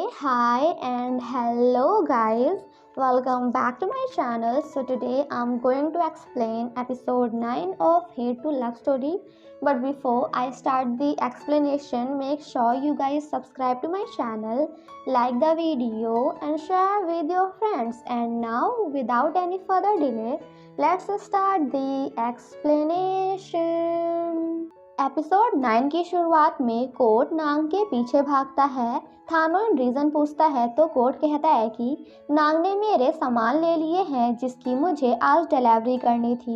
Hi and hello guys. Welcome back to my channel. So today I'm going to explain episode 9 of Hate to Love Story. But before I start the explanation, make sure you guys subscribe to my channel, like the video and share with your friends. And now without any further delay, let's start the explanation. Episode 9 की शुरुआत में court नांग के पीछे भागता है। थानोन reason पूछता है तो कोर्ट कहता है कि नांग ने मेरे सामान ले लिए हैं जिसकी मुझे आज डिलीवरी करनी थी।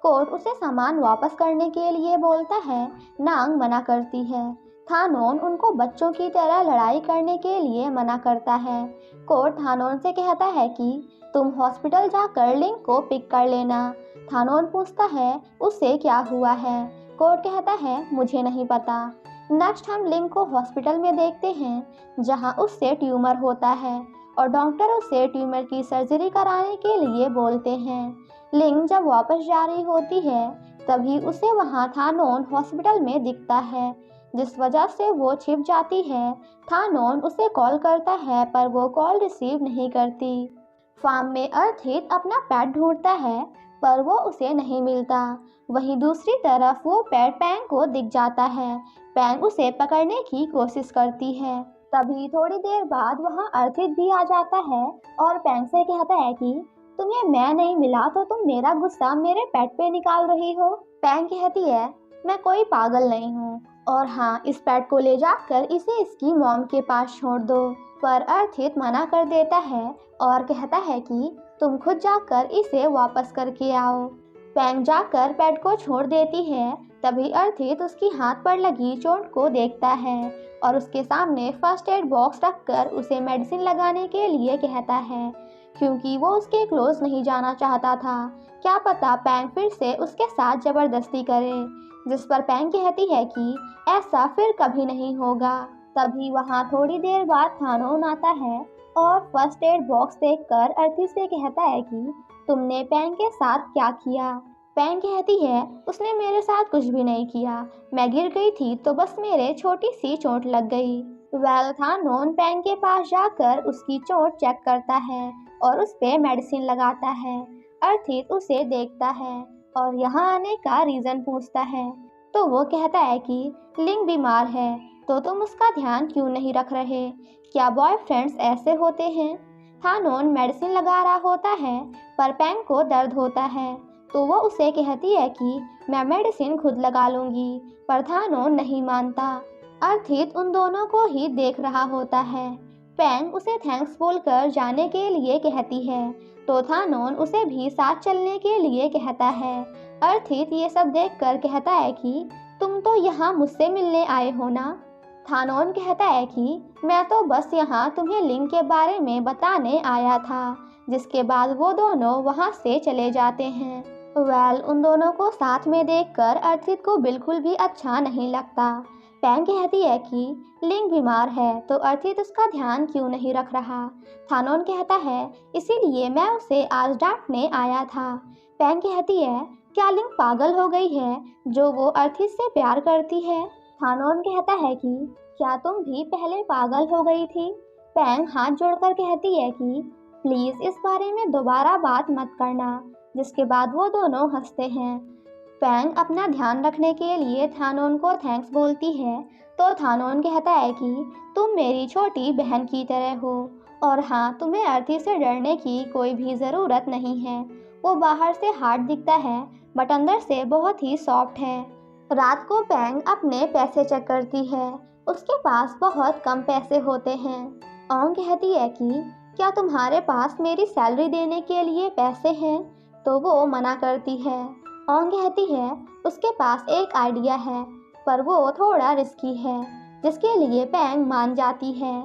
कोर्ट उसे सामान वापस करने के लिए बोलता है। नांग मना करती है। थानोन उनको बच्चों की तरह लड़ाई करने के लिए मना करता है। कोर्ट थानोन से कहता है कि तुम हॉस्पिटल जाकर लिंग को पिक कर लेना। थानोन पूछता है उससे क्या हुआ है। कोर्ट कहता है मुझे नहीं पता। नेक्स्ट हम लिंग को हॉस्पिटल में देखते हैं जहां उससे ट्यूमर होता है और डॉक्टर उसे ट्यूमर की सर्जरी कराने के लिए बोलते हैं। लिंग जब वापस जा रही होती है तभी उसे वहां थानोन हॉस्पिटल में दिखता है, जिस वजह से वो छिप जाती है। थानोन उसे कॉल करता है पर वो कॉल रिसीव नहीं करती। फार्म में अर्थित अपना पेट ढूंढता है पर वो उसे नहीं मिलता। वहीं दूसरी तरफ वो पेट पैंग को दिख जाता है। पैंग उसे पकड़ने की कोशिश करती है। तभी थोड़ी देर बाद वहाँ अर्थित भी आ जाता है और पैंग से कहता है कि तुम्हें मैं नहीं मिला तो तुम मेरा गुस्सा मेरे पेट पे निकाल रही हो। पैंग कहती है मैं कोई पागल नहीं हूँ और हाँ, इस पेट को ले जाकर इसे इसकी मॉम के पास छोड़ दो। पर अर्थित मना कर देता है और कहता है कि तुम खुद जाकर इसे वापस करके आओ। पैंग जाकर पेट को छोड़ देती है। तभी अर्थित उसकी हाथ पर लगी चोट को देखता है और उसके सामने फर्स्ट एड बॉक्स रखकर उसे मेडिसिन लगाने के लिए कहता है, क्योंकि वो उसके क्लोज नहीं जाना चाहता था। क्या पता पैंग फिर से उसके साथ जबरदस्ती करे, जिस पर पैंग कहती है कि ऐसा फिर कभी नहीं होगा। तभी वहाँ थोड़ी देर बाद थानोन आता है और फर्स्ट एड बॉक्स देखकर अर्थित से कहता है कि तुमने पैंग के साथ क्या किया। पैंग कहती है उसने मेरे साथ कुछ भी नहीं किया, मैं गिर गई थी तो बस मेरे छोटी सी चोट लग गई। थानोन पैंग के पास जाकर उसकी चोट चेक करता है और उस पे मेडिसिन लगाता है। अर्थित उसे देखता है और यहाँ आने का रीजन पूछता है तो वो कहता है कि लिंग बीमार है तो तुम उसका ध्यान क्यों नहीं रख रहे। क्या बॉयफ्रेंड्स ऐसे होते हैं। थानोन मेडिसिन लगा रहा होता है पर पैंग को दर्द होता है तो वो उसे कहती है कि मैं मेडिसिन खुद लगा लूंगी, पर थानोन नहीं मानता। अर्थित उन दोनों को ही देख रहा होता है। पैंग उसे थैंक्स बोलकर जाने के लिए कहती है तो थानोन उसे भी साथ चलने के लिए कहता है। अर्थित ये सब देखकर कहता है कि तुम तो यहाँ मुझसे मिलने आए हो ना। थानोन कहता है कि मैं तो बस यहाँ तुम्हें लिंग के बारे में बताने आया था, जिसके बाद वो दोनों वहाँ से चले जाते हैं। उन दोनों को साथ में देखकर अर्थित को बिल्कुल भी अच्छा नहीं लगता। पैंग कहती है कि लिंग बीमार है तो अर्थित उसका ध्यान क्यों नहीं रख रहा। थानोन कहता है इसीलिए मैं उसे आज डांटने आया था। पैंग कहती है क्या लिंग पागल हो गई है जो वो अर्थित से प्यार करती है। थानोन कहता है कि क्या तुम भी पहले पागल हो गई थी। पैंग हाथ जोड़कर कहती है कि प्लीज इस बारे में दोबारा बात मत करना, जिसके बाद वो दोनों हंसते हैं। पैंग अपना ध्यान रखने के लिए थानोन को थैंक्स बोलती है तो थानोन कहता है कि तुम मेरी छोटी बहन की तरह हो और हाँ, तुम्हें अर्थित से डरने की कोई भी ज़रूरत नहीं है। वो बाहर से हार्ड दिखता है बट अंदर से बहुत ही सॉफ्ट है। रात को पैंग अपने पैसे चेक करती है। उसके पास बहुत कम पैसे होते हैं। ओंग कहती है कि क्या तुम्हारे पास मेरी सैलरी देने के लिए पैसे हैं, तो वो मना करती है। ओंग कहती है उसके पास एक आइडिया है पर वो थोड़ा रिस्की है, जिसके लिए पैंग मान जाती है।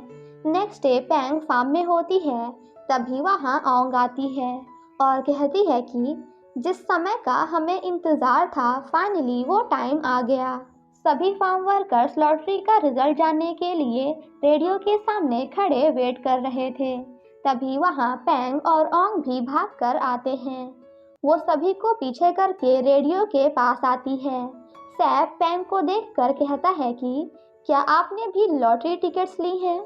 नेक्स्ट डे पैंग फार्म में होती है तभी वहाँ ओंग आती है और कहती है कि जिस समय का हमें इंतज़ार था फाइनली वो टाइम आ गया। सभी फार्म वर्कर्स लॉटरी का रिजल्ट जानने के लिए रेडियो के सामने खड़े वेट कर रहे थे। तभी वहाँ पैंग और ओंग भी भाग कर आते हैं। वो सभी को पीछे करके रेडियो के पास आती है। सैप पैंग को देखकर कहता है कि क्या आपने भी लॉटरी टिकट्स ली हैं।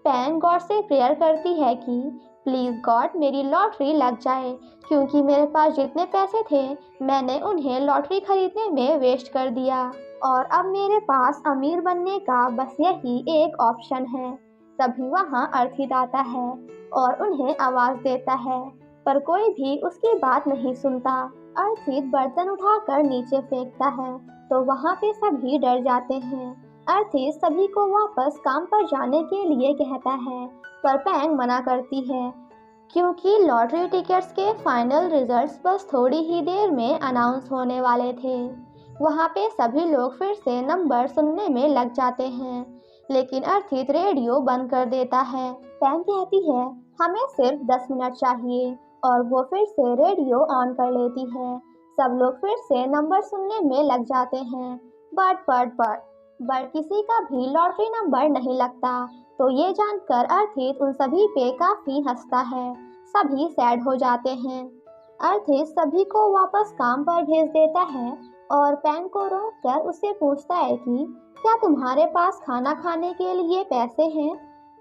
पैंग गॉड से प्रेयर करती है कि प्लीज़ गॉड मेरी लॉटरी लग जाए, क्योंकि मेरे पास जितने पैसे थे मैंने उन्हें लॉटरी खरीदने में वेस्ट कर दिया और अब मेरे पास अमीर बनने का बस यही एक ऑप्शन है। तभी वहाँ अर्थित आता है और उन्हें आवाज़ देता है, पर कोई भी उसकी बात नहीं सुनता। अर्थित बर्तन उठाकर नीचे फेंकता है तो वहाँ पे सभी डर जाते हैं। अर्थित सभी को वापस काम पर जाने के लिए कहता है, पर पैंग मना करती है क्योंकि लॉटरी टिकट्स के फाइनल रिजल्ट्स बस थोड़ी ही देर में अनाउंस होने वाले थे। वहाँ पे सभी लोग फिर से नंबर सुनने में लग जाते हैं, लेकिन अर्थित रेडियो बंद कर देता है। पैंग कहती है हमें सिर्फ 10 मिनट चाहिए और वो फिर से रेडियो ऑन कर लेती है। सब लोग फिर से नंबर सुनने में लग जाते हैं, बट किसी का भी लॉटरी नंबर नहीं लगता। तो ये जानकर अर्थित उन सभी पे काफ़ी हंसता है। सभी सैड हो जाते हैं। अर्थित सभी को वापस काम पर भेज देता है और पैंग को रोक कर उससे पूछता है कि क्या तुम्हारे पास खाना खाने के लिए पैसे हैं?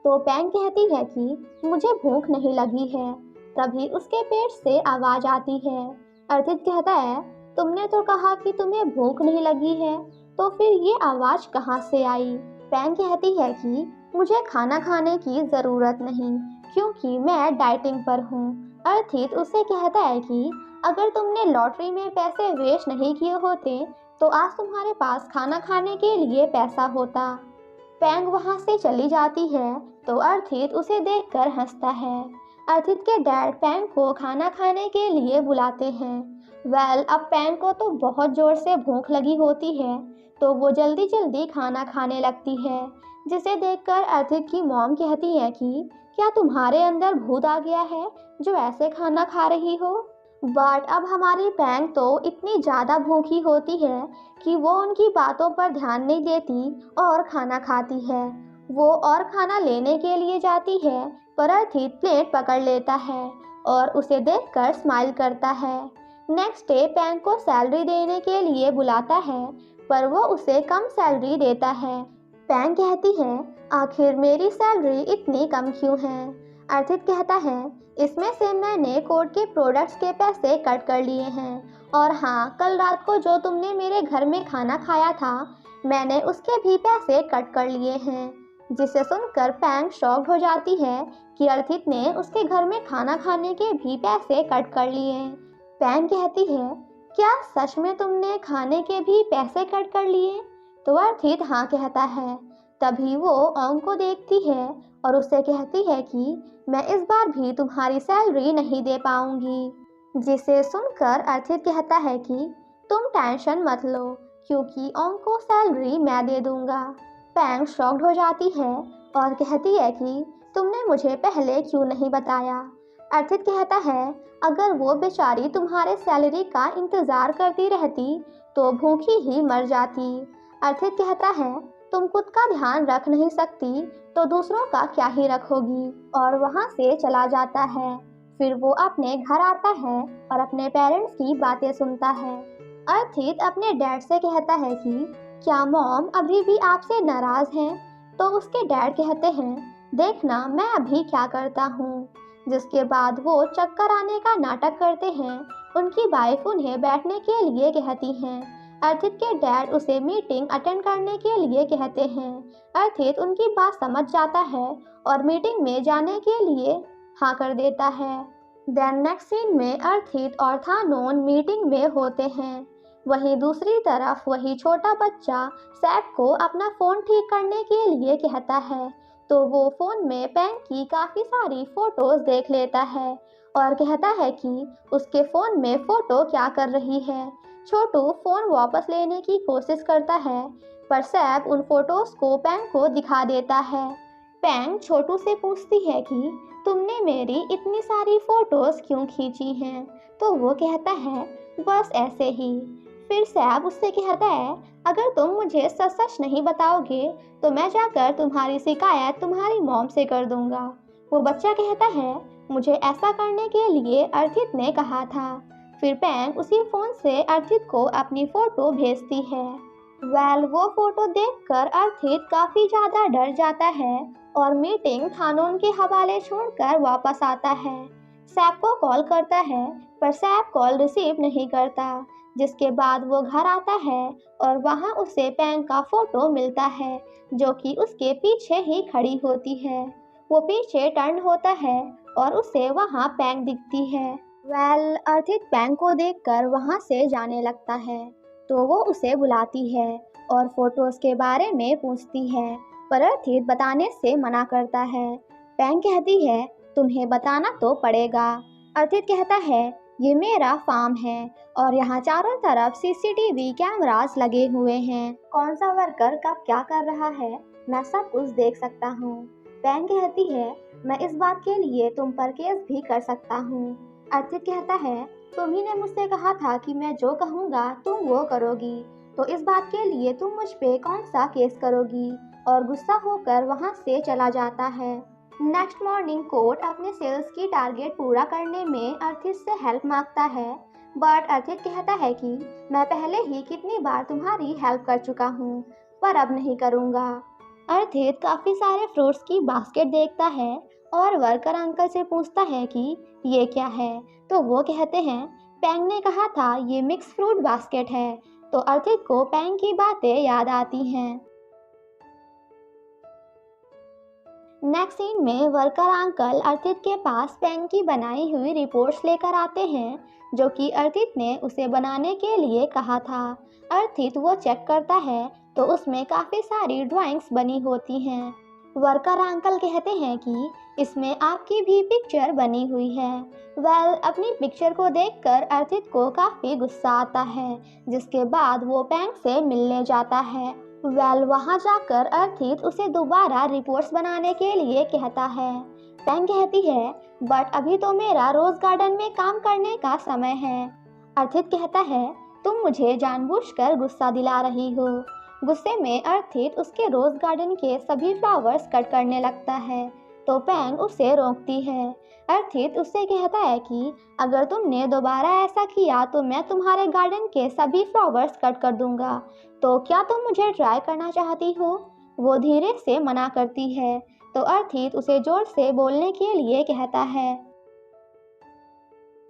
तो पैंग कहती है कि मुझे भूख नहीं लगी है। तभी उसके पेट से आवाज़ आती है। अर्थित कहता है तुमने तो कहा कि तुम्हें भूख नहीं लगी है, तो फिर ये आवाज़ कहाँ से आई? पैंग कहती है कि मुझे खाना खाने की ज़रूरत नहीं, क्योंकि मैं डाइटिंग पर हूँ। अर्थित उससे कहता है कि अगर तुमने लॉटरी में पैसे वेस्ट नहीं किए होते तो आज तुम्हारे पास खाना खाने के लिए पैसा होता। पैंग वहाँ से चली जाती है तो अर्थित उसे देखकर हंसता है। अर्थित के डैड पैंग को खाना खाने के लिए बुलाते हैं। अब पैंग को तो बहुत ज़ोर से भूख लगी होती है, तो वो जल्दी जल्दी खाना खाने लगती है, जिसे देखकर अर्थित की मॉम कहती है कि क्या तुम्हारे अंदर भूत आ गया है जो ऐसे खाना खा रही हो? बट अब हमारी पैंग तो इतनी ज़्यादा भूखी होती है कि वो उनकी बातों पर ध्यान नहीं देती और खाना खाती है। वो और खाना लेने के लिए जाती है, पर अर्थित प्लेट पकड़ लेता है और उसे देखकर स्माइल करता है। नेक्स्ट डे पैंग को सैलरी देने के लिए बुलाता है, पर वो उसे कम सैलरी देता है। पैंग कहती है आखिर मेरी सैलरी इतनी कम क्यों है? अर्थित कहता है इसमें से मैंने कोड के प्रोडक्ट्स के पैसे कट कर लिए हैं, और हाँ, कल रात को जो तुमने मेरे घर में खाना खाया था मैंने उसके भी पैसे कट कर लिए हैं। जिसे सुनकर पैंग शॉक्ड हो जाती है कि अर्थित ने उसके घर में खाना खाने के भी पैसे कट कर लिए। पैंग कहती है क्या सच में तुमने खाने के भी पैसे कट कर लिए? तो अर्थित हाँ कहता है। तभी वो ओंग को देखती है और उससे कहती है कि मैं इस बार भी तुम्हारी सैलरी नहीं दे पाऊंगी। जिसे सुनकर अर्थित कहता है कि तुम टेंशन मत लो, क्योंकि ओंग को सैलरी मैं दे दूंगा। पैंग शॉक्ड हो जाती है और कहती है कि तुमने मुझे पहले क्यों नहीं बताया? अर्थित कहता है अगर वो बेचारी तुम्हारे सैलरी का इंतज़ार करती रहती तो भूखी ही मर जाती। अर्थित कहता है तुम खुद का ध्यान रख नहीं सकती तो दूसरों का क्या ही रखोगी, और वहाँ से चला जाता है। फिर वो अपने घर आता है और अपने पेरेंट्स की बातें सुनता है। अर्थित अपने डैड से कहता है कि क्या मॉम अभी भी आपसे नाराज़ हैं? तो उसके डैड कहते हैं देखना मैं अभी क्या करता हूँ। जिसके बाद वो चक्कर आने का नाटक करते हैं। उनकी वाइफ उन्हें बैठने के लिए कहती हैं। अर्थित के डैड उसे मीटिंग अटेंड करने के लिए कहते हैं। अर्थित उनकी बात समझ जाता है और मीटिंग में जाने के लिए हाँ कर देता है। देन नेक्स्ट सीन में अर्थित और थानोन मीटिंग में होते हैं। वहीं दूसरी तरफ वही छोटा बच्चा सैप को अपना फ़ोन ठीक करने के लिए कहता है, तो वो फ़ोन में पैंग की काफ़ी सारी फ़ोटोज़ देख लेता है और कहता है कि उसके फ़ोन में फ़ोटो क्या कर रही है। छोटू फ़ोन वापस लेने की कोशिश करता है, पर सैप उन फ़ोटोज़ को पैंग को दिखा देता है। पैंग छोटू से पूछती है कि तुमने मेरी इतनी सारी फ़ोटोज़ क्यों खींची हैं? तो वो कहता है बस ऐसे ही। फिर सैप उससे कहता है अगर तुम मुझे सच सच नहीं बताओगे तो मैं जाकर तुम्हारी शिकायत तुम्हारी मॉम से कर दूंगा। वो बच्चा कहता है मुझे ऐसा करने के लिए अर्थित ने कहा था। फिर पैंग उसी फ़ोन से अर्थित को अपनी फ़ोटो भेजती है। वो फोटो देखकर अर्थित काफी ज्यादा डर जाता है और मीटिंग थानोन के हवाले छोड़कर वापस आता है। सैप को कॉल करता है पर सैप कॉल रिसीव नहीं करता, जिसके बाद वो घर आता है और वहाँ उसे पैंग का फोटो मिलता है जो कि उसके पीछे ही खड़ी होती है। वो पीछे टर्न होता है और उसे वहाँ पैंग दिखती है। अर्थित पैंग को देखकर वहाँ से जाने लगता है तो वो उसे बुलाती है और फोटोज के बारे में पूछती है, पर अर्थित बताने से मना करता है। पैंग कहती है तुम्हें बताना तो पड़ेगा। अर्थित कहता है ये मेरा फार्म है और यहाँ चारों तरफ सीसीटीवी कैमरास लगे हुए हैं, कौन सा वर्कर कब क्या कर रहा है मैं सब कुछ देख सकता हूँ। पैंग कहती है मैं इस बात के लिए तुम पर केस भी कर सकता हूँ। अर्थित कहता है तुम्ही ने मुझसे कहा था कि मैं जो कहूँगा तुम वो करोगी, तो इस बात के लिए तुम मुझ पे कौन सा केस करोगी, और गुस्सा होकर वहाँ से चला जाता है। नेक्स्ट मॉर्निंग कोर्ट अपने सेल्स की टारगेट पूरा करने में अर्थित से हेल्प मांगता है, बट अर्थित कहता है कि मैं पहले ही कितनी बार तुम्हारी हेल्प कर चुका हूँ पर अब नहीं करूँगा। अर्थित काफ़ी सारे फ्रूट्स की बास्केट देखता है और वर्कर अंकल से पूछता है कि ये क्या है, तो वो कहते हैं पैंग ने कहा था ये मिक्स फ्रूट बास्केट है। तो अर्थित को पैंग की बातें याद आती हैं। नेक्स्ट सीन में वर्कर अंकल अर्थित के पास पैंग की बनाई हुई रिपोर्ट्स लेकर आते हैं जो कि अर्थित ने उसे बनाने के लिए कहा था। अर्थित वो चेक करता है तो उसमें काफ़ी सारी ड्राइंग्स बनी होती हैं। वर्कर अंकल कहते हैं कि इसमें आपकी भी पिक्चर बनी हुई है। अपनी पिक्चर को देखकर अर्थित को काफ़ी गुस्सा आता है, जिसके बाद वो पैंग से मिलने जाता है। वहाँ जाकर अर्थित उसे दोबारा रिपोर्ट्स बनाने के लिए कहता है। पैंग कहती है बट अभी तो मेरा रोज गार्डन में काम करने का समय है। अर्थित कहता है तुम मुझे जानबूझकर गुस्सा दिला रही हो। गुस्से में अर्थित उसके रोज गार्डन के सभी फ्लावर्स कट करने लगता है, तो पैंग उसे रोकती है। अर्थित उससे कहता है कि अगर तुमने दोबारा ऐसा किया तो मैं तुम्हारे गार्डन के सभी फ्लावर्स कट कर दूंगा, तो क्या तुम मुझे ट्राई करना चाहती हो। वो धीरे से मना करती है, तो अर्थित उसे जोर से बोलने के लिए कहता है।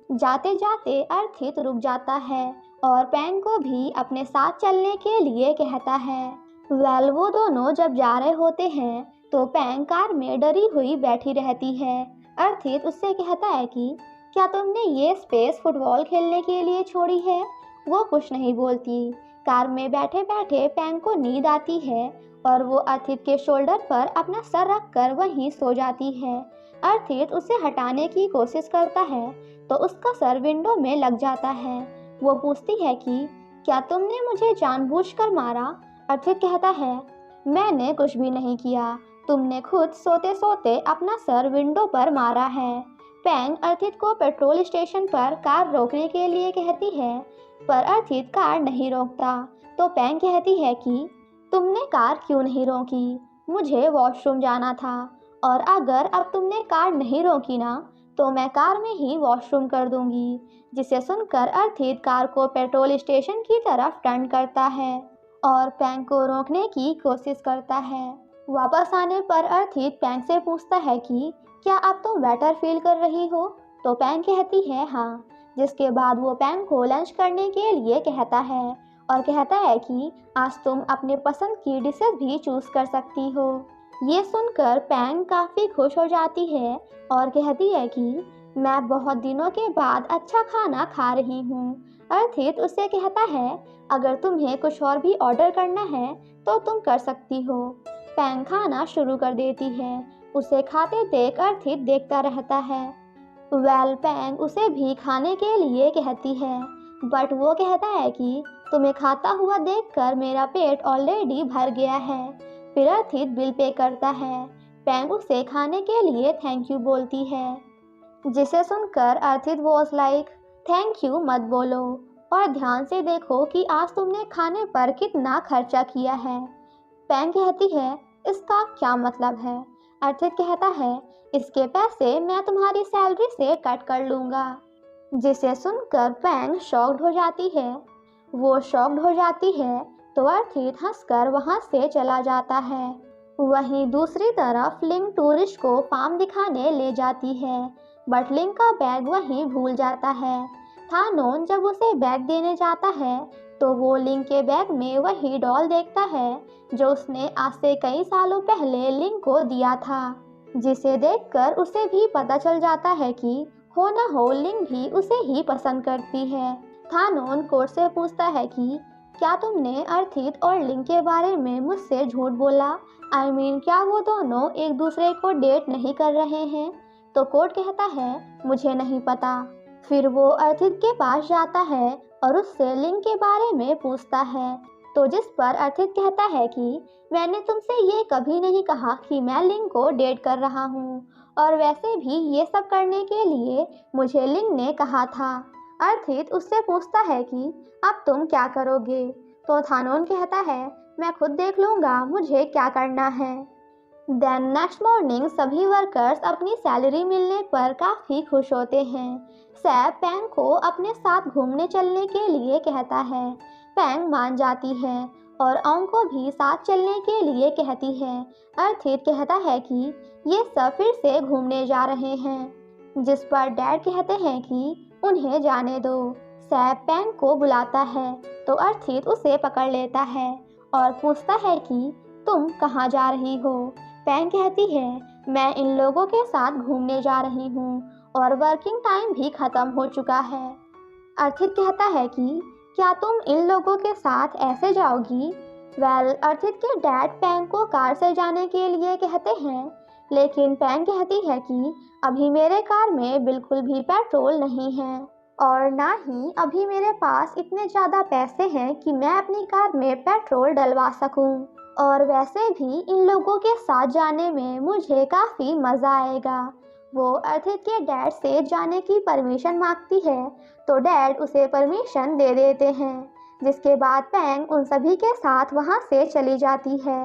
जाते जाते अर्थित रुक जाता है और पैंग को भी अपने साथ चलने के लिए कहता है। वो दोनों जब जा रहे होते हैं तो पैंग कार में डरी हुई बैठी रहती है। अर्थित उससे कहता है कि क्या तुमने ये स्पेस फुटबॉल खेलने के लिए छोड़ी है। वो कुछ नहीं बोलती। कार में बैठे बैठे पैंग को नींद आती है और वो अर्थित के शोल्डर पर अपना सर रखकर वहीं सो जाती है। अर्थित उसे हटाने की कोशिश करता है तो उसका सर विंडो में लग जाता है। वो पूछती है कि क्या तुमने मुझे जानबूझकर मारा। अर्थित कहता है मैंने कुछ भी नहीं किया, तुमने खुद सोते सोते अपना सर विंडो पर मारा है। पैंग अर्थित को पेट्रोल स्टेशन पर कार रोकने के लिए कहती है, पर अर्थित कार नहीं रोकता। तो पैंग कहती है कि तुमने कार क्यों नहीं रोकी, मुझे वॉशरूम जाना था, और अगर अब तुमने कार नहीं रोकी ना तो मैं कार में ही वॉशरूम कर दूंगी। जिसे सुनकर अर्थित कार को पेट्रोल स्टेशन की तरफ टर्न करता है और पैंग को रोकने की कोशिश करता है। वापस आने पर अर्थित पैंग से पूछता है कि क्या अब तुम बेटर फील कर रही हो। तो पैंग कहती है हाँ, जिसके बाद वो पैंग को लंच करने के लिए कहता है और कहता है कि आज तुम अपने पसंद की डिशेस भी चूज कर सकती हो। ये सुनकर पैंग काफ़ी खुश हो जाती है और कहती है कि मैं बहुत दिनों के बाद अच्छा खाना खा रही हूँ। अर्थित उससे कहता है अगर तुम्हें कुछ और भी ऑर्डर करना है तो तुम कर सकती हो। पैंग खाना शुरू कर देती है। उसे खाते देख अर्थित देखता रहता है। पैंग उसे भी खाने के लिए कहती है, बट वो कहता है कि तुम्हें खाता हुआ देखकर मेरा पेट ऑलरेडी भर गया है। फिर अर्थित बिल पे करता है। पैंग उसे खाने के लिए थैंक यू बोलती है, जिसे सुनकर अर्थित वॉज लाइक थैंक यू मत बोलो और ध्यान से देखो कि आज तुमने खाने पर कितना खर्चा किया है। पैंग कहती है इसका क्या मतलब है। अर्थित कहता है इसके पैसे मैं तुम्हारी सैलरी से कट कर लूँगा। जिसे सुनकर पैंग शॉक्ड हो जाती है। वो शॉक्ड हो जाती है तो अर्थित हंसकर वहां से चला जाता है। वहीं दूसरी तरफ लिंग टूरिस्ट को फार्म दिखाने ले जाती है, बट लिंग का बैग वहीं भूल जाता है। थानोन जब उसे बैग देने जाता है तो वो लिंग के बैग में वही डॉल देखता है जो उसने आज से कई सालों पहले लिंग को दिया था, जिसे देखकर उसे भी पता चल जाता है कि हो न हो लिंग भी उसे ही पसंद करती है। थानोन कोर्ट से पूछता है कि क्या तुमने अर्थित और लिंग के बारे में मुझसे झूठ बोला? क्या वो दोनों एक दूसरे को डेट नहीं कर रहे हैं? तो कोर्ट कहता है मुझे नहीं पता। फिर वो अर्थित के पास जाता है और उससे लिंग के बारे में पूछता है, तो जिस पर अर्थित कहता है कि मैंने तुमसे ये कभी नहीं कहा कि मैं लिंग को डेट कर रहा हूँ, और वैसे भी ये सब करने के लिए मुझे लिंग ने कहा था। अर्थित उससे पूछता है कि अब तुम क्या करोगे? तो थानोन कहता है मैं खुद देख लूँगा मुझे क्या करना है। देन नेक्स्ट मॉर्निंग सभी वर्कर्स अपनी सैलरी मिलने पर काफ़ी खुश होते हैं। सैब पैंग को अपने साथ घूमने चलने के लिए कहता है। पैंग मान जाती है और औंग को भी साथ चलने के लिए कहती है। अर्थित कहता है कि ये सब फिर से घूमने जा रहे हैं, जिस पर डैड कहते हैं कि उन्हें जाने दो। सैब पैंग को बुलाता है तो अर्थित उसे पकड़ लेता है और पूछता है कि तुम कहाँ जा रही हो? पैंग कहती है मैं इन लोगों के साथ घूमने जा रही हूँ और वर्किंग टाइम भी ख़त्म हो चुका है। अर्थित कहता है कि क्या तुम इन लोगों के साथ ऐसे जाओगी? अर्थित के डैड पैंग को कार से जाने के लिए कहते हैं, लेकिन पैंग कहती है कि अभी मेरे कार में बिल्कुल भी पेट्रोल नहीं है और ना ही अभी मेरे पास इतने ज़्यादा पैसे हैं कि मैं अपनी कार में पेट्रोल डलवा सकूं, और वैसे भी इन लोगों के साथ जाने में मुझे काफ़ी मज़ा आएगा। वो अर्थित के डैड से जाने की परमिशन मांगती है तो डैड उसे परमिशन दे देते हैं, जिसके बाद पैंग उन सभी के साथ वहाँ से चली जाती है।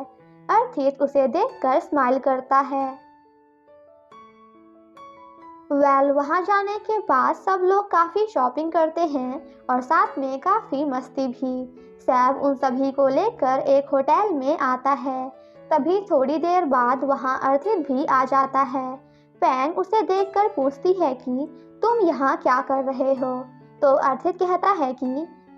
अर्थित उसे देखकर स्माइल करता है। वहाँ जाने के बाद सब लोग काफ़ी शॉपिंग करते हैं और साथ में काफ़ी मस्ती भी। सैब उन सभी को लेकर एक होटल में आता है। तभी थोड़ी देर बाद वहाँ अर्थित भी आ जाता है। पैंग उसे देखकर पूछती है कि तुम यहाँ क्या कर रहे हो? तो अर्थित कहता है कि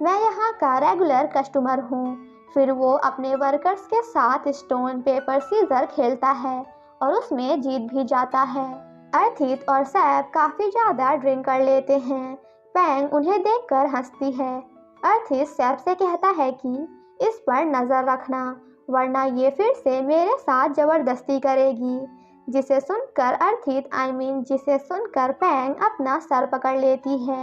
मैं यहाँ का रेगुलर कस्टमर हूँ। फिर वो अपने वर्कर्स के साथ स्टोन पेपर सीजर खेलता है और उसमें जीत भी जाता है। अर्थित और सैब काफ़ी ज़्यादा ड्रिंक कर लेते हैं। पैंग उन्हें देखकर हंसती है। अर्थित सैब से कहता है कि इस पर नज़र रखना, वरना ये फिर से मेरे साथ ज़बरदस्ती करेगी। जिसे सुनकर जिसे सुनकर पैंग अपना सर पकड़ लेती है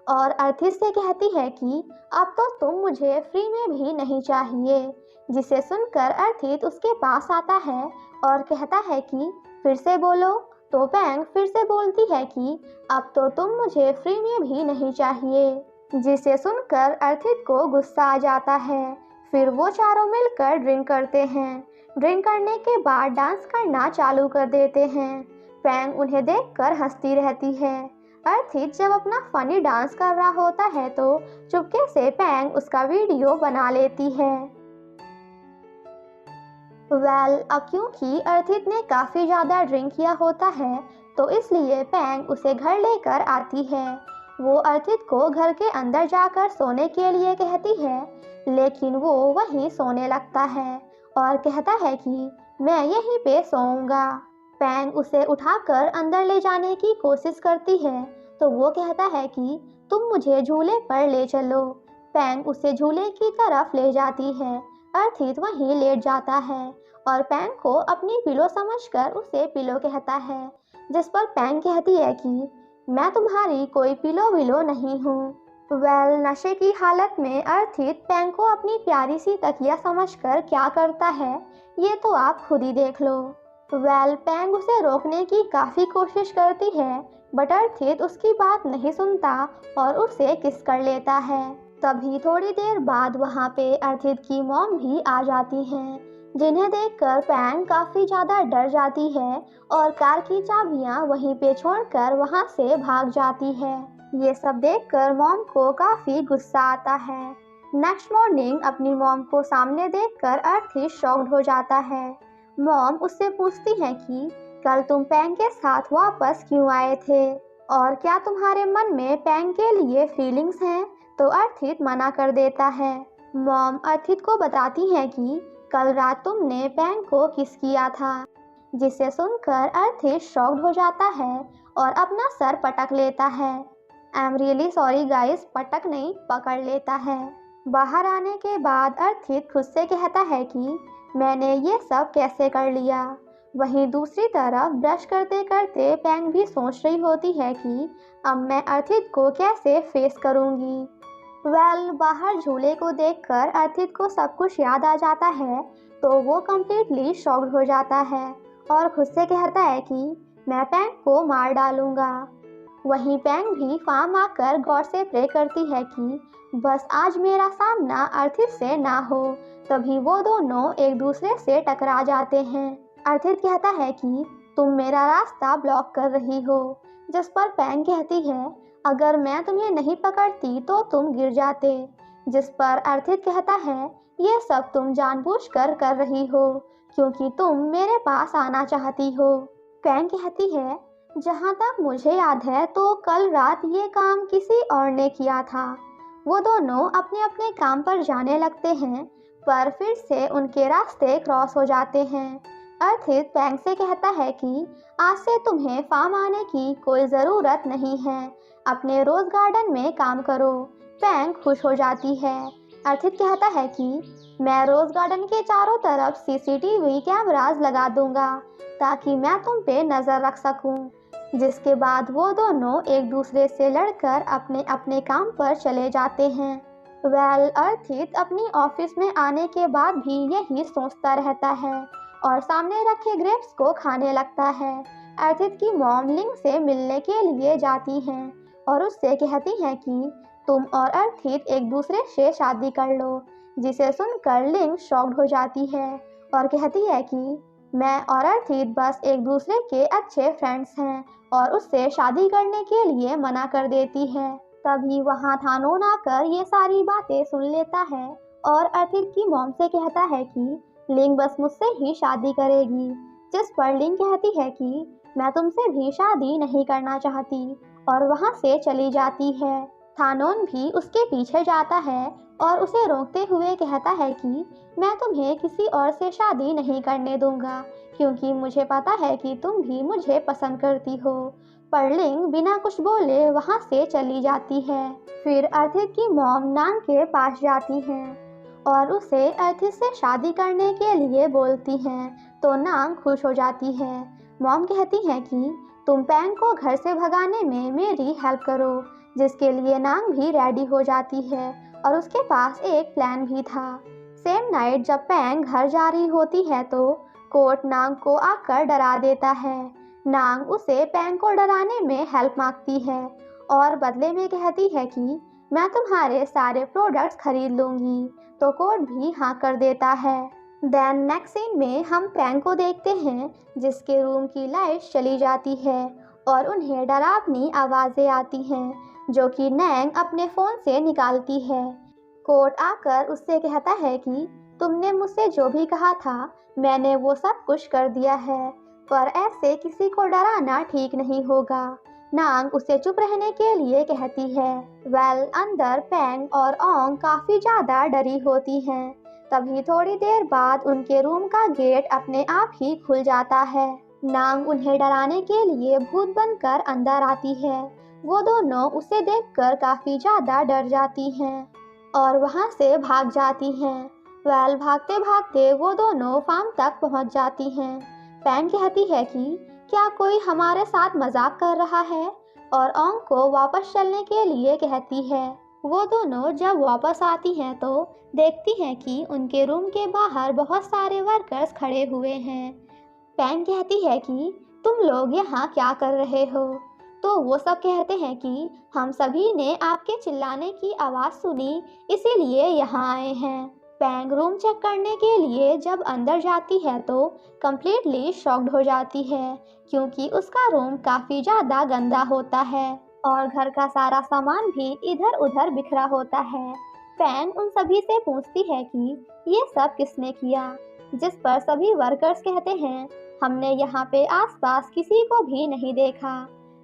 और अर्थित से कहती है कि अब तो तुम मुझे फ्री में भी नहीं चाहिए। जिसे सुनकर अर्थित उसके पास आता है और कहता है कि फिर से बोलो। तो पैंग फिर से बोलती है कि अब तो तुम मुझे फ्री में भी नहीं चाहिए। जिसे सुनकर अर्थित को गुस्सा आ जाता है। फिर वो चारों मिलकर ड्रिंक करते हैं। ड्रिंक करने के बाद डांस करना चालू कर देते हैं। पैंग उन्हें देखकर हंसती रहती है। अर्थित जब अपना फनी डांस कर रहा होता है तो चुपके से पैंग उसका वीडियो बना लेती है। अब क्योंकि अर्थित ने काफ़ी ज़्यादा ड्रिंक किया होता है तो इसलिए पैंग उसे घर लेकर आती है। वो अर्थित को घर के अंदर जाकर सोने के लिए कहती है, लेकिन वो वहीं सोने लगता है और कहता है कि मैं यहीं पे सोऊंगा। पैंग उसे उठाकर अंदर ले जाने की कोशिश करती है तो वो कहता है कि तुम मुझे झूले पर ले चलो। पैंग उसे झूले की तरफ ले जाती है। अर्थित वहीं लेट जाता है और पैंग को अपनी पिलो समझकर उसे पिलो कहता है, जिस पर पैंग कहती है कि मैं तुम्हारी कोई पिलो विलो नहीं हूँ। नशे की हालत में अर्थित पैंग को अपनी प्यारी सी तकिया समझकर क्या करता है ये तो आप खुद ही देख लो। पैंग उसे रोकने की काफ़ी कोशिश करती है, बट अर्थित उसकी बात नहीं सुनता और उसे किस कर लेता है। तभी थोड़ी देर बाद वहाँ पे अर्थित की मॉम भी आ जाती हैं, जिन्हें देखकर पैंग काफ़ी ज़्यादा डर जाती है और कार की चाबियाँ वहीं पे छोड़कर वहाँ से भाग जाती है। ये सब देखकर मॉम को काफ़ी गुस्सा आता है। नेक्स्ट मॉर्निंग अपनी मॉम को सामने देखकर अर्थी शॉक्ड हो जाता है। मॉम उससे पूछती है कि कल तुम पैंग के साथ वापस क्यों आए थे और क्या तुम्हारे मन में पैंग के लिए फीलिंग्स हैं? तो अर्थित मना कर देता है। मॉम अर्थित को बताती है कि कल रात तुमने पैंग को किस किया था, जिसे सुनकर अर्थित शॉक्ड हो जाता है और अपना सर पटक लेता है। I am really sorry guys, पटक नहीं पकड़ लेता है। बाहर आने के बाद अर्थित खुद से कहता है कि मैंने ये सब कैसे कर लिया। वहीं दूसरी तरफ ब्रश करते करते पैंग भी सोच रही होती है कि अब मैं अर्थित को कैसे फेस करूंगी। बाहर झूले को देखकर अर्थित को सब कुछ याद आ जाता है तो वो कम्प्लीटली शॉक्ड हो जाता है और खुद से कहता है कि मैं पैंग को मार डालूंगा। वहीं पैंग भी फार्म आकर गॉड से प्रे करती है कि बस आज मेरा सामना अर्थित से ना हो। तभी वो दोनों एक दूसरे से टकरा जाते हैं। अर्थित कहता है कि तुम मेरा रास्ता ब्लॉक कर रही हो, जिस पर पैंग कहती है अगर मैं तुम्हें नहीं पकड़ती तो तुम गिर जाते, जिस पर अर्थित कहता है ये सब तुम जानबूझकर कर रही हो क्योंकि तुम मेरे पास आना चाहती हो। पैंग कहती है जहाँ तक मुझे याद है तो कल रात ये काम किसी और ने किया था। वो दोनों अपने अपने काम पर जाने लगते हैं पर फिर से उनके रास्ते क्रॉस हो जाते हैं। अर्थित पैंग से कहता है कि आज से तुम्हें फार्म आने की कोई ज़रूरत नहीं है, अपने रोज़ गार्डन में काम करो। पैंग खुश हो जाती है। अर्थित कहता है कि मैं रोज़ गार्डन के चारों तरफ सीसीटीवी कैमरास लगा दूंगा ताकि मैं तुम पे नज़र रख सकूं। जिसके बाद वो दोनों एक दूसरे से लड़कर अपने अपने काम पर चले जाते हैं। अर्थित अपनी ऑफिस में आने के बाद भी यही सोचता रहता है और सामने रखे ग्रेप्स को खाने लगता है। अर्थित की मॉम लिंग से मिलने के लिए जाती हैं और उससे कहती हैं कि तुम और अर्थित एक दूसरे से शादी कर लो, जिसे सुनकर लिंग शॉक्ड हो जाती है और कहती है कि मैं और अर्थित बस एक दूसरे के अच्छे फ्रेंड्स हैं और उससे शादी करने के लिए मना कर देती है। तभी वहाँ थानोन आकर ये सारी बातें सुन लेता है और अर्थित की मॉम से कहता है कि लिंग बस मुझसे ही शादी करेगी, जिस पर लिंग कहती है कि मैं तुमसे भी शादी नहीं करना चाहती और वहाँ से चली जाती है। थानोन भी उसके पीछे जाता है और उसे रोकते हुए कहता है कि मैं तुम्हें किसी और से शादी नहीं करने दूंगा क्योंकि मुझे पता है कि तुम भी मुझे पसंद करती हो। पर लिंग बिना कुछ बोले वहाँ से चली जाती है। फिर अर्थित की मॉम नांग के पास जाती हैं और उसे अर्थित से शादी करने के लिए बोलती हैं तो नांग खुश हो जाती है। मॉम कहती है कि तुम पैंग को घर से भगाने में मेरी हेल्प करो, जिसके लिए नांग भी रेडी हो जाती है और उसके पास एक प्लान भी था। सेम नाइट जब पैंग घर जा रही होती है तो कोर्ट नांग को आकर डरा देता है। नांग उसे पैंग को डराने में हेल्प मांगती है और बदले में कहती है कि मैं तुम्हारे सारे प्रोडक्ट्स खरीद लूँगी, तो कोर्ट भी हाँ कर देता है। देन नेक्स्ट सीन में हम पैंग को देखते हैं जिसके रूम की लाइट चली जाती है और उन्हें डरावनी आवाज़ें आती हैं जो कि नैंग अपने फ़ोन से निकालती है। कोर्ट आकर उससे कहता है कि तुमने मुझसे जो भी कहा था मैंने वो सब कुछ कर दिया है, पर ऐसे किसी को डराना ठीक नहीं होगा। नांग उसे चुप रहने के लिए कहती है। अंदर पैंग और ओंग काफ़ी ज़्यादा डरी होती हैं। तभी थोड़ी देर बाद उनके रूम का गेट अपने आप ही खुल जाता है। नांग उन्हें डराने के लिए भूत बनकर अंदर आती है। वो दोनों उसे देखकर काफ़ी ज़्यादा डर जाती हैं और वहाँ से भाग जाती हैं। भागते भागते वो दोनों फार्म तक पहुँच जाती हैं। पैंग कहती है कि क्या कोई हमारे साथ मजाक कर रहा है और ओंग को वापस चलने के लिए कहती है। वो दोनों जब वापस आती हैं तो देखती हैं कि उनके रूम के बाहर बहुत सारे वर्कर्स खड़े हुए हैं। पैंग कहती है कि तुम लोग यहाँ क्या कर रहे हो? तो वो सब कहते हैं कि हम सभी ने आपके चिल्लाने की आवाज़ सुनी इसीलिए यहाँ आए हैं। पैंग रूम चेक करने के लिए जब अंदर जाती है तो कम्प्लीटली शॉक्ड हो जाती है क्योंकि उसका रूम काफ़ी ज़्यादा गंदा होता है और घर का सारा सामान भी इधर उधर बिखरा होता है। पैंग उन सभी से पूछती है कि ये सब किसने किया, जिस पर सभी वर्कर्स कहते हैं हमने यहाँ पे आसपास किसी को भी नहीं देखा।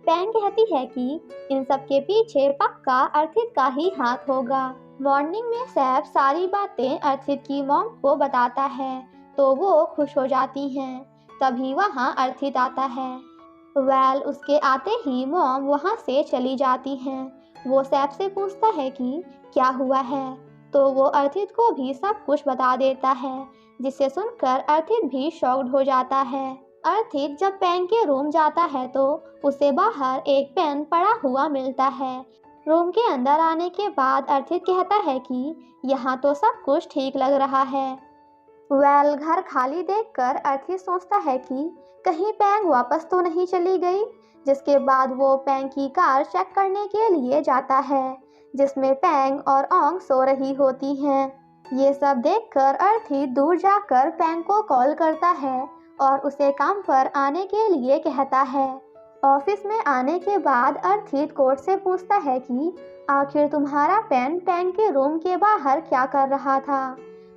पैंग कहती है कि इन सब के पीछे पक्का अर्थित का ही हाथ होगा। मॉर्निंग में सैफ सारी बातें अर्थित की मॉम को बताता है तो वो खुश हो जाती हैं। तभी वहाँ अर्थित आता है। उसके आते ही मॉम वहाँ से चली जाती हैं। वो सैफ से पूछता है कि क्या हुआ है, तो वो अर्थित को भी सब कुछ बता देता है, जिसे सुनकर अर्थित भी शॉक्ड हो जाता है। अर्थित जब पैंग के रूम जाता है तो उसे बाहर एक पेन पड़ा हुआ मिलता है। रूम के अंदर आने के बाद अर्थित कहता है कि यहाँ तो सब कुछ ठीक लग रहा है। घर खाली देखकर अर्थित सोचता है कि कहीं पैंग वापस तो नहीं चली गई, जिसके बाद वो पैंग की कार चेक करने के लिए जाता है, जिसमें पैंग और ओंग सो रही होती हैं। ये सब देखकर अर्थित दूर जाकर पैंग को कॉल करता है और उसे काम पर आने के लिए कहता है। ऑफिस में आने के बाद अर्थित कोर्ट से पूछता है कि आखिर तुम्हारा पेन पैंग के रूम के बाहर क्या कर रहा था,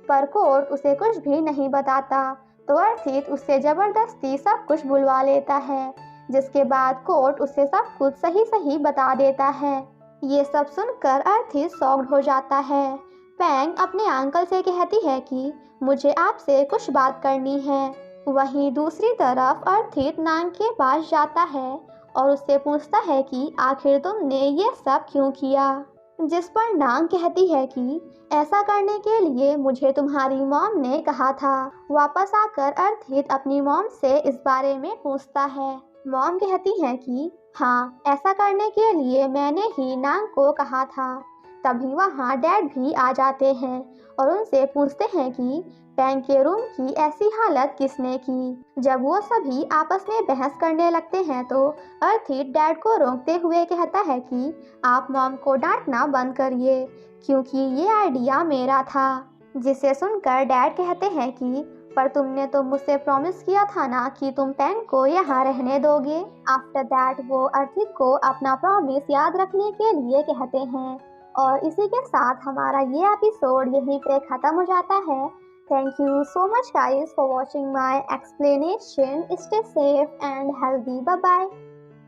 पर कोर्ट उसे कुछ भी नहीं बताता, तो अर्थित उससे जबरदस्ती सब कुछ बुलवा लेता है, जिसके बाद कोर्ट उसे सब कुछ सही सही बता देता है। ये सब सुनकर अर्थित शॉक्ड हो जाता है। पैंग अपने अंकल से कहती है कि मुझे आपसे कुछ बात करनी है। वहीं दूसरी तरफ अर्थित नांग के पास जाता है और उससे पूछता है कि आखिर तुमने ये सब क्यों किया, जिस पर नांग कहती है कि ऐसा करने के लिए मुझे तुम्हारी मॉम ने कहा था। वापस आकर अर्थित अपनी मॉम से इस बारे में पूछता है। मॉम कहती है कि हाँ, ऐसा करने के लिए मैंने ही नांग को कहा था। तभी वहाँ डैड भी आ जाते हैं और उनसे पूछते हैं कि पैंग के रूम की ऐसी हालत किसने की। जब वो सभी आपस में बहस करने लगते हैं तो अर्थित डैड को रोकते हुए कहता है कि आप मॉम को डांटना बंद करिए, क्योंकि ये आइडिया मेरा था। जिसे सुनकर डैड कहते हैं कि पर तुमने तो मुझसे प्रॉमिस किया था ना कि तुम पैंग को यहाँ रहने दोगे। आफ्टर दैट वो अर्थित को अपना प्रॉमिस याद रखने के लिए कहते हैं। और इसी के साथ हमारा ये एपिसोड यहीं पे ख़त्म हो जाता है। Thank you so much guys for watching my explanation. Stay safe and healthy. Bye bye.